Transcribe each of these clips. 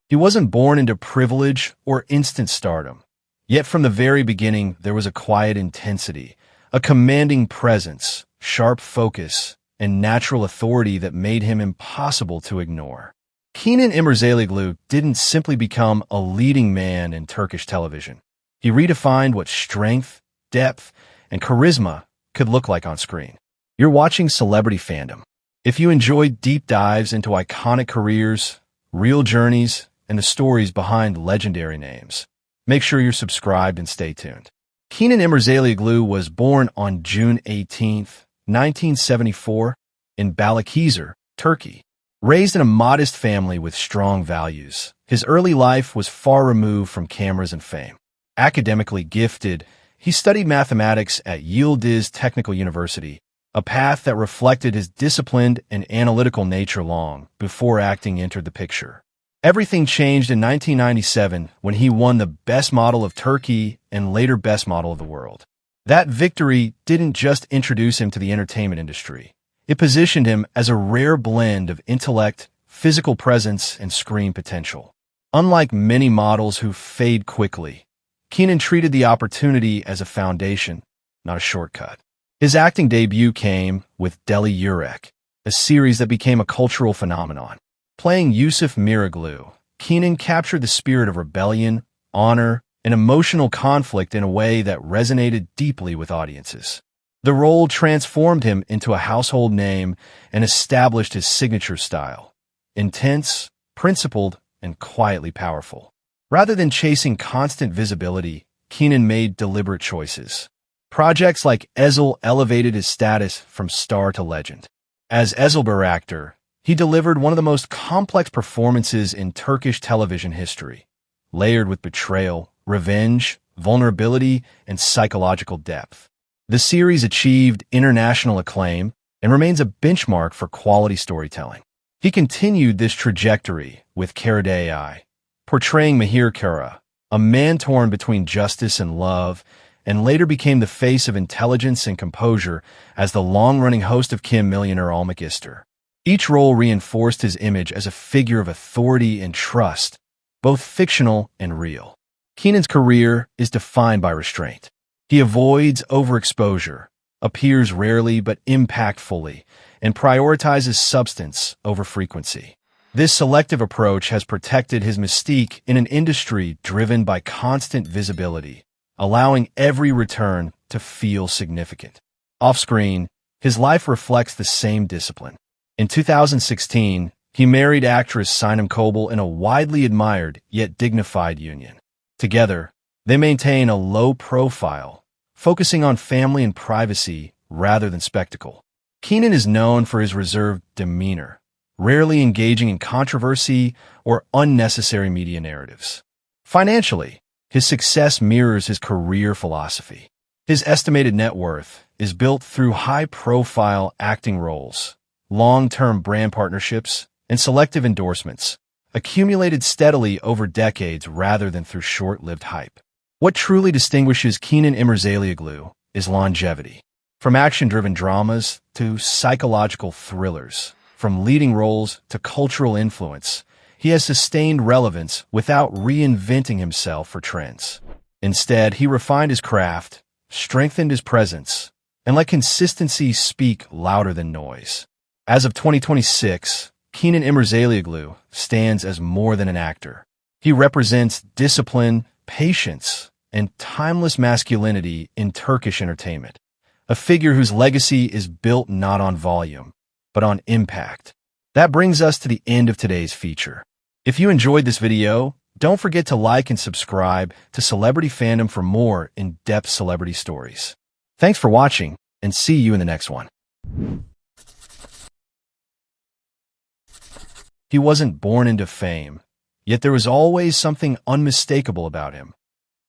He wasn't born into privilege or instant stardom. Yet from the very beginning, there was a quiet intensity, a commanding presence, sharp focus, and natural authority that made him impossible to ignore. Kenan Imirzalioglu didn't simply become a leading man in Turkish television. He redefined what strength, depth, and charisma could look like on screen. You're watching Celebrity Fandom. If you enjoy deep dives into iconic careers, real journeys, and the stories behind legendary names, make sure you're subscribed and stay tuned. Kenan Imirzalioglu was born on June 18, 1974, in Balıkesir, Turkey. Raised in a modest family with strong values, his early life was far removed from cameras and fame. Academically gifted, he studied mathematics at Yildiz Technical University, a path that reflected his disciplined and analytical nature long before acting entered the picture. Everything changed in 1997 when he won the Best Model of Turkey and later Best Model of the World. That victory didn't just introduce him to the entertainment industry. It positioned him as a rare blend of intellect, physical presence, and screen potential. Unlike many models who fade quickly, Kenan treated the opportunity as a foundation, not a shortcut. His acting debut came with Deli Yürek, a series that became a cultural phenomenon. Playing Yusuf Miraglu, Kenan captured the spirit of rebellion, honor, and emotional conflict in a way that resonated deeply with audiences. The role transformed him into a household name and established his signature style: intense, principled, and quietly powerful. Rather than chasing constant visibility, Kenan made deliberate choices. Projects like Ezel elevated his status from star to legend. As Ezel Baraktar, he delivered one of the most complex performances in Turkish television history, layered with betrayal, revenge, vulnerability, and psychological depth. The series achieved international acclaim and remains a benchmark for quality storytelling. He continued this trajectory with Cagatay, portraying Mahir Kara, a man torn between justice and love, and later became the face of intelligence and composure as the long-running host of Kim Millionaire Olmak Ister. Each role reinforced his image as a figure of authority and trust, both fictional and real. Kenan's career is defined by restraint. He avoids overexposure, appears rarely but impactfully, and prioritizes substance over frequency. This selective approach has protected his mystique in an industry driven by constant visibility, allowing every return to feel significant. Off-screen, his life reflects the same discipline. In 2016, he married actress Sinem Kobel in a widely admired yet dignified union. Together, they maintain a low profile, focusing on family and privacy rather than spectacle. Kenan is known for his reserved demeanor, rarely engaging in controversy or unnecessary media narratives. Financially, his success mirrors his career philosophy. His estimated net worth is built through high-profile acting roles, long-term brand partnerships, and selective endorsements, accumulated steadily over decades rather than through short-lived hype. What truly distinguishes Kenan Imirzalioglu is longevity. From action-driven dramas to psychological thrillers, from leading roles to cultural influence, he has sustained relevance without reinventing himself for trends. Instead, he refined his craft, strengthened his presence, and let consistency speak louder than noise. As of 2026, Kenan Imirzalioglu stands as more than an actor. He represents discipline, patience, and timeless masculinity in Turkish entertainment, a figure whose legacy is built not on volume, but on impact. That brings us to the end of today's feature. If you enjoyed this video, don't forget to like and subscribe to Celebrity Fandom for more in-depth celebrity stories. Thanks for watching, and see you in the next one. He wasn't born into fame, yet there was always something unmistakable about him.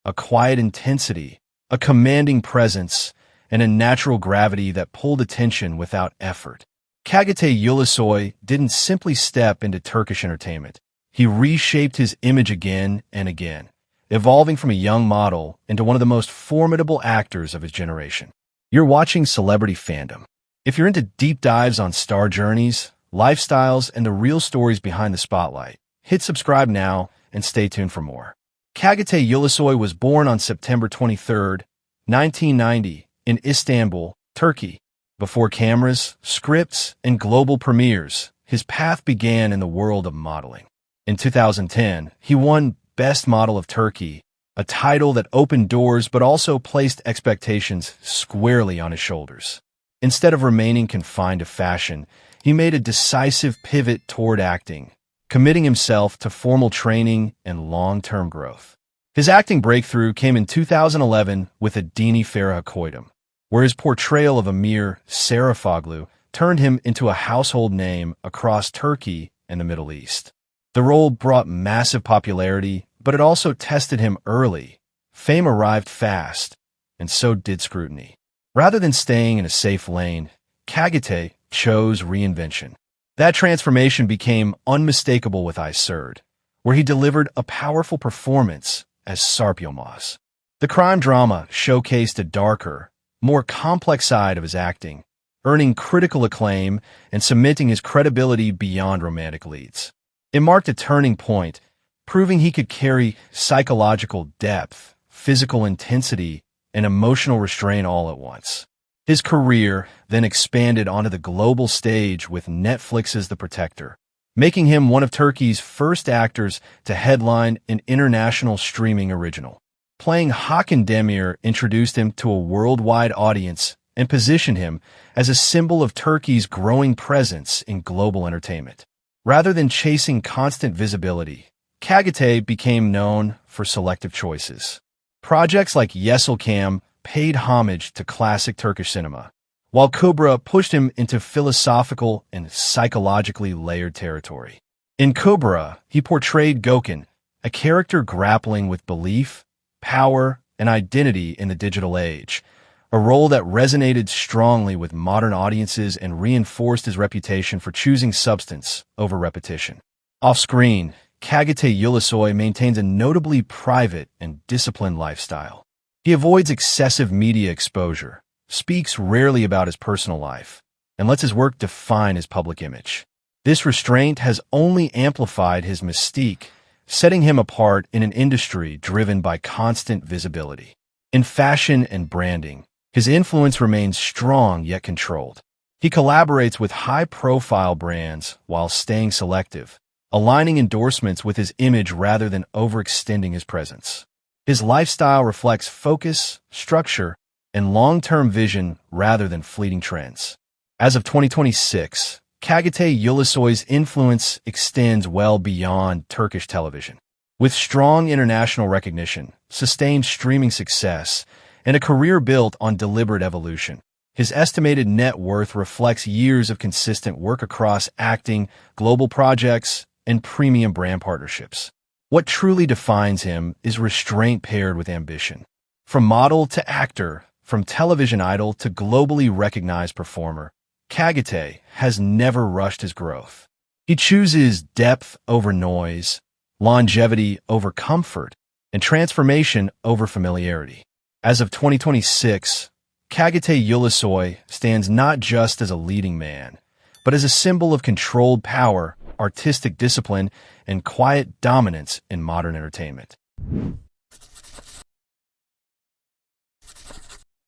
A quiet intensity, a commanding presence, and a natural gravity that pulled attention without effort. Cagatay Ulusoy didn't simply step into Turkish entertainment. He reshaped his image again and again, evolving from a young model into one of the most formidable actors of his generation. You're watching Celebrity Fandom. If you're into deep dives on star journeys, lifestyles, and the real stories behind the spotlight, hit subscribe now and stay tuned for more. Cagatay Ulusoy was born on September 23, 1990, in Istanbul, Turkey. Before cameras, scripts, and global premieres, his path began in the world of modeling. In 2010, he won Best Model of Turkey, a title that opened doors but also placed expectations squarely on his shoulders. Instead of remaining confined to fashion, he made a decisive pivot toward acting, committing himself to formal training and long-term growth. His acting breakthrough came in 2011 with Adini Farah Koydum, where his portrayal of Imirzalioglu turned him into a household name across Turkey and the Middle East. The role brought massive popularity, but it also tested him early. Fame arrived fast, and so did scrutiny. Rather than staying in a safe lane, Cagatay chose reinvention. That transformation became unmistakable with Iserd, where he delivered a powerful performance as Sarp Yılmaz. The crime drama showcased a darker, more complex side of his acting, earning critical acclaim and cementing his credibility beyond romantic leads. It marked a turning point, proving he could carry psychological depth, physical intensity, and emotional restraint all at once. His career then expanded onto the global stage with Netflix's The Protector, making him one of Turkey's first actors to headline an international streaming original. Playing Hakan Demir introduced him to a worldwide audience and positioned him as a symbol of Turkey's growing presence in global entertainment. Rather than chasing constant visibility, Cagatay became known for selective choices. Projects like Yeşilçam paid homage to classic Turkish cinema, while Kubra pushed him into philosophical and psychologically layered territory. In Kubra, he portrayed Gökhan, a character grappling with belief, power, and identity in the digital age, a role that resonated strongly with modern audiences and reinforced his reputation for choosing substance over repetition. Off-screen, Cagatay Ulusoy maintains a notably private and disciplined lifestyle. He avoids excessive media exposure, speaks rarely about his personal life, and lets his work define his public image. This restraint has only amplified his mystique, setting him apart in an industry driven by constant visibility. In fashion and branding, his influence remains strong yet controlled. He collaborates with high-profile brands while staying selective, aligning endorsements with his image rather than overextending his presence. His lifestyle reflects focus, structure, and long-term vision rather than fleeting trends. As of 2026, Cagatay Ulusoy's influence extends well beyond Turkish television. With strong international recognition, sustained streaming success, and a career built on deliberate evolution, his estimated net worth reflects years of consistent work across acting, global projects, and premium brand partnerships. What truly defines him is restraint paired with ambition. From model to actor, from television idol to globally recognized performer, Cagatay has never rushed his growth. He chooses depth over noise, longevity over comfort, and transformation over familiarity. As of 2026, Cagatay Ulusoy stands not just as a leading man, but as a symbol of controlled power, artistic discipline, and quiet dominance in modern entertainment.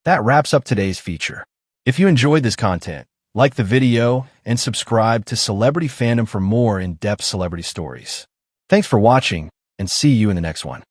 That wraps up today's feature. If you enjoyed this content, like the video and subscribe to Celebrity Fandom for more in-depth celebrity stories. Thanks for watching, and see you in the next one.